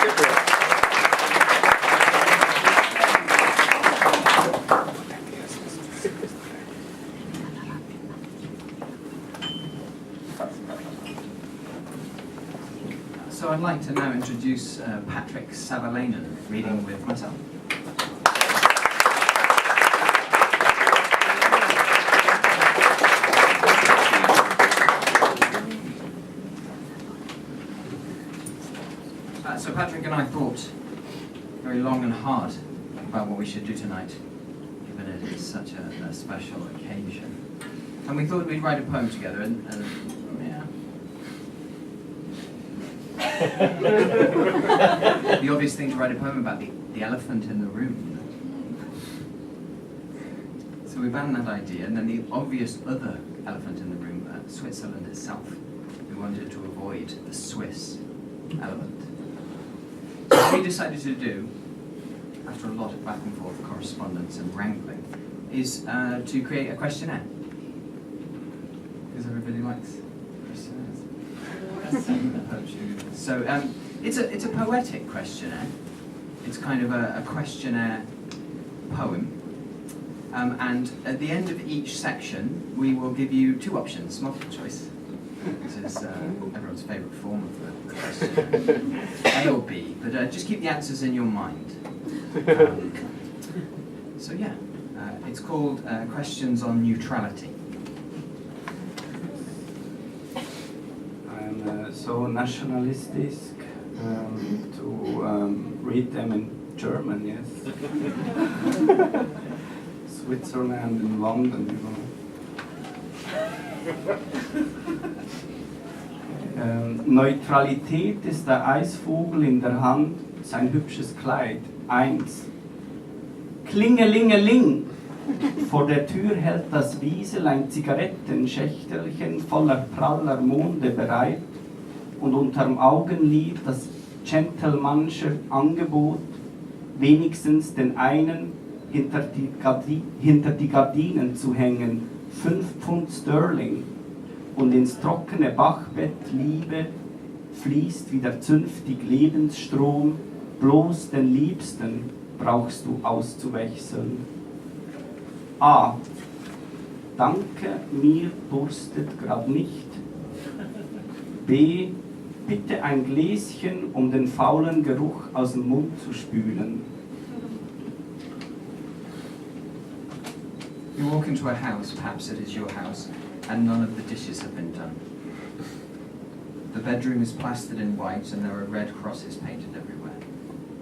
So I'd like to now introduce Patrick Savolainen, reading with myself. So Patrick and I thought very long and hard about what we should do tonight, given it is such a special occasion. And we thought we'd write a poem together, and yeah. The obvious thing to write a poem about, the elephant in the room. So we abandoned that idea, and then the obvious other elephant in the room, Switzerland itself. We wanted to avoid the Swiss element. So what we decided to do, after a lot of back and forth correspondence and wrangling, is to create a questionnaire. Because everybody likes questionnaires. So it's a poetic questionnaire. It's kind of a questionnaire poem. And at the end of each section, we will give you two options, multiple choice. This is everyone's favourite form of the question. A or B, but just keep the answers in your mind. So yeah, it's called Questions on Neutrality. I'm so nationalistic to read them in German, yes. Switzerland and London, you know. Neutralität ist der Eisvogel in der Hand, sein hübsches Kleid. 1. Klingelingeling! Vor der Tür hält das Wiesel ein Zigarettenschächtelchen voller praller Monde bereit und unterm Augenlid das Gentlemansche Angebot, wenigstens den einen hinter die Gardinen zu hängen, 5 Pfund Sterling. Und ins trockene Bachbett Liebe fließt wieder zünftig Lebensstrom, bloß den Liebsten brauchst du auszuwechseln. A. Danke, mir durstet grad nicht. B. Bitte ein Gläschen, um den faulen Geruch aus dem Mund zu spülen. You walk into a house, perhaps it is your house, and none of the dishes have been done. The bedroom is plastered in white and there are red crosses painted everywhere.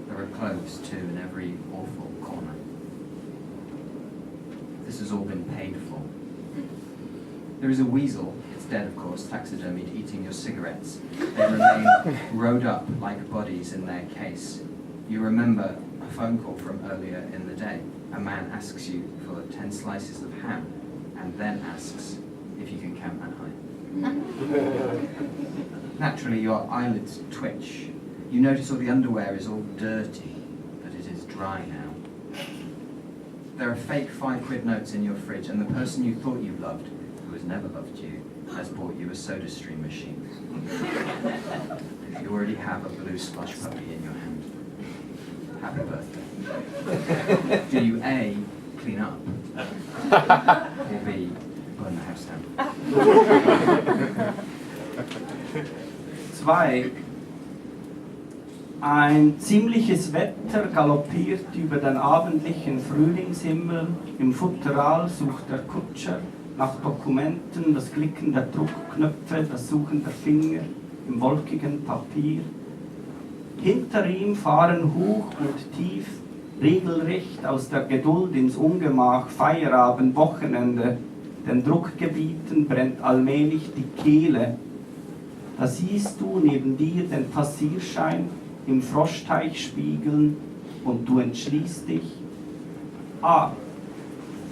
There are clothes too in every awful corner. This has all been paid for. There is a weasel, it's dead of course, taxidermied, eating your cigarettes. They remain rode up like bodies in their case. You remember a phone call from earlier in the day. A man asks you for 10 slices of ham and then asks if you can count that high. Naturally, your eyelids twitch. You notice all the underwear is all dirty, but it is dry now. There are fake 5 quid notes in your fridge, and the person you thought you loved, who has never loved you, has bought you a soda stream machine. You already have a blue slush puppy in your hand. Happy birthday. Do you A, clean up, or B, burn the house down? 2. Ein ziemliches Wetter galoppiert über den abendlichen Frühlingshimmel. Im Futteral sucht der Kutscher nach Dokumenten, das Klicken der Druckknöpfe, das Suchen der Finger im wolkigen Papier. Hinter ihm fahren hoch und tief, regelrecht aus der Geduld ins Ungemach, Feierabend, Wochenende. Den Druckgebieten brennt allmählich die Kehle. Da siehst du neben dir den Passierschein im Froschteich spiegeln und du entschließt dich, A.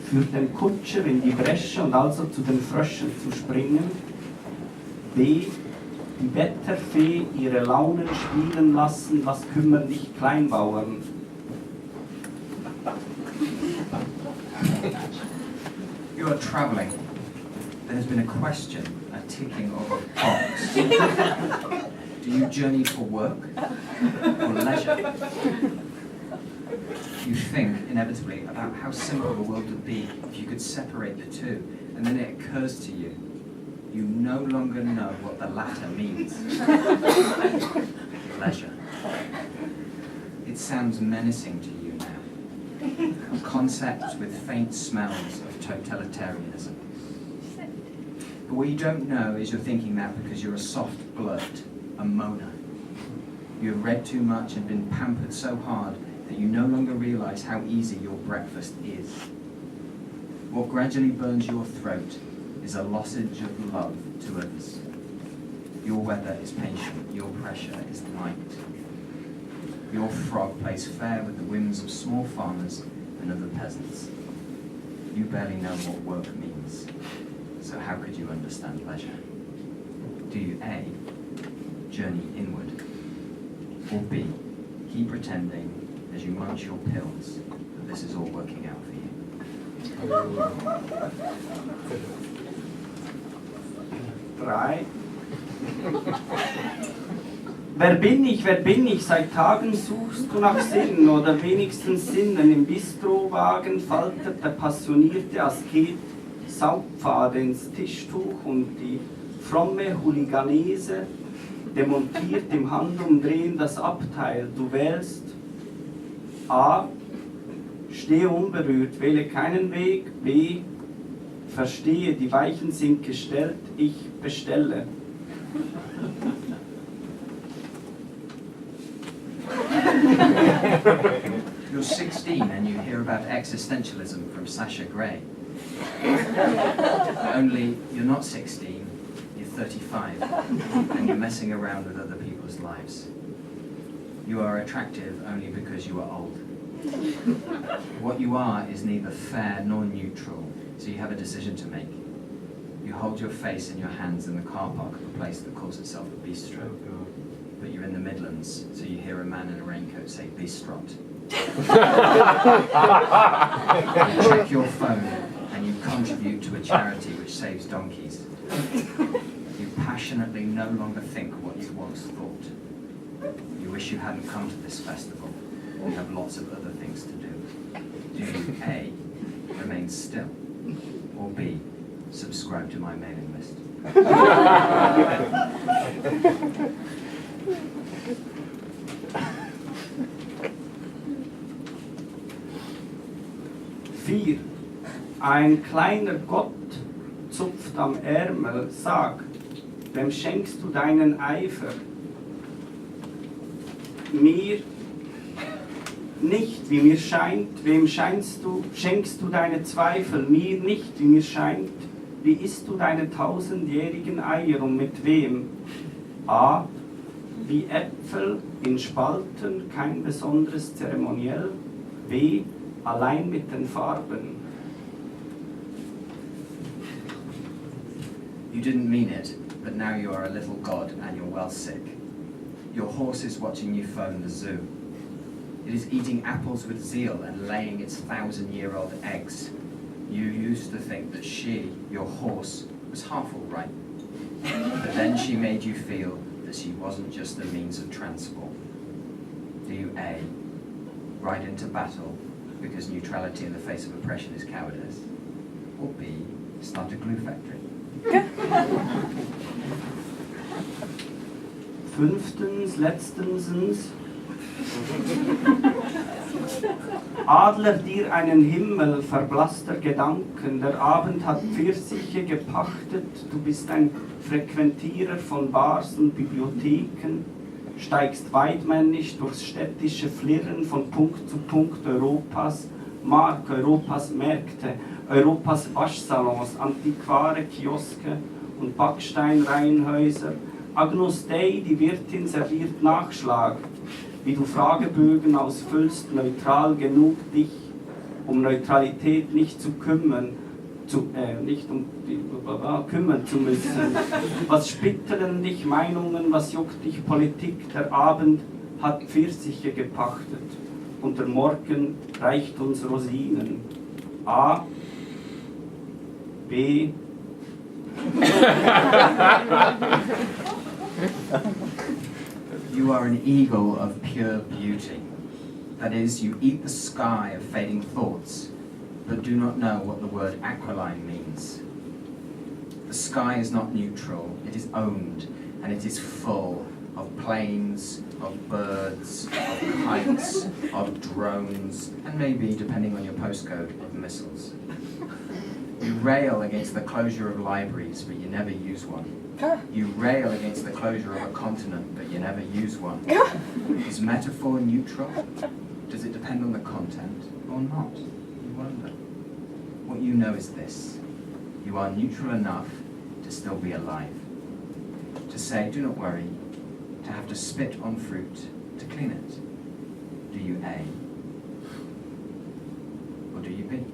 für den Kutscher in die Bresche und also zu den Fröschen zu springen, B. die Wetterfee ihre Launen spielen lassen, was kümmern dich Kleinbauern. You are travelling. There has been a question, a ticking of a clock. Do you journey for work? or leisure. You think, inevitably, about how simple the world would be if you could separate the two, and then it occurs to you, you no longer know what the latter means. Leisure. It sounds menacing to you now. A concept with faint smells of totalitarianism. But what you don't know is you're thinking that because you're a soft blood, a moaner. You have read too much and been pampered so hard that you no longer realize how easy your breakfast is. What gradually burns your throat is a lozenge of love to others. Your weather is patient, your pressure is light. Your frog plays fair with the whims of small farmers and other peasants. You barely know what work means, so how could you understand leisure? Do you A, journey inward, or B, keep pretending as you munch your pills that this is all working out for you? Drei. Wer bin ich? Seit Tagen suchst du nach Sinn oder wenigstens Sinnen. Im Bistrowagen faltet der passionierte Asket Saugpfade ins Tischtuch und die fromme Hooliganese demontiert im Handumdrehen das Abteil. Du wählst A. Stehe unberührt, wähle keinen Weg. B. Verstehe, die Weichen sind gestellt, ich bestelle. You're 16 and you hear about existentialism from Sasha Grey. Only you're not 16, you're 35, and you're messing around with other people's lives. You are attractive only because you are old. What you are is neither fair nor neutral, so you have a decision to make. You hold your face in your hands in the car park of a place that calls itself a bistro. But you're in the Midlands, so you hear a man in a raincoat say bistrot. You check your phone and you contribute to a charity which saves donkeys. You passionately no longer think what you once thought. You wish you hadn't come to this festival. You have lots of other things to do. Do you A, remain still, or B, subscribe to my mailing list? 4. Ein kleiner Gott zupft am Ärmel, sag, wem schenkst du deinen Eifer? Mir nicht, wie mir scheint, wem schenkst du deine Zweifel? Mir nicht, wie mir scheint, wie isst du deine 1000-jährigen Eier und mit wem? A. Wie Äpfel in Spalten, kein besonderes Zeremoniell. B. Allein mit den Farben. You didn't mean it, but now you are a little god and you're well sick. Your horse is watching you phone the zoo. It is eating apples with zeal and laying its 1000-year-old eggs. You used to think that she, your horse, was half all right. But then she made you feel that she wasn't just a means of transport. Do you A, ride into battle because neutrality in the face of oppression is cowardice? Or B, start a glue factory? 5. Letztens. Adler dir einen Himmel verblasster Gedanken, der Abend hat Pfirsiche gepachtet, du bist ein Frequentierer von Bars und Bibliotheken, steigst weitmännisch durchs städtische Flirren von Punkt zu Punkt Europas, Mark, Europas Märkte, Europas Waschsalons, Antiquare, Kioske und Backsteinreihenhäuser. Agnus Dei, die Wirtin, serviert Nachschlag, wie du Fragebögen ausfüllst, neutral genug, dich um Neutralität nicht zu kümmern, kümmern zu müssen. Was spitteln dich Meinungen, was juckt dich Politik? Der Abend hat Pfirsiche gepachtet und der Morgen reicht uns Rosinen. A, B, You are an eagle of pure beauty. That is, you eat the sky of fading thoughts, but do not know what the word aquiline means. The sky is not neutral, it is owned, and it is full of planes, of birds, of kites, of drones, and maybe, depending on your postcode, of missiles. You rail against the closure of libraries, but you never use one. You rail against the closure of a continent, but you never use one. Is metaphor neutral? Does it depend on the content or not? You wonder. What you know is this. You are neutral enough to still be alive. To say, do not worry. To have to spit on fruit to clean it. Do you A? Or do you B?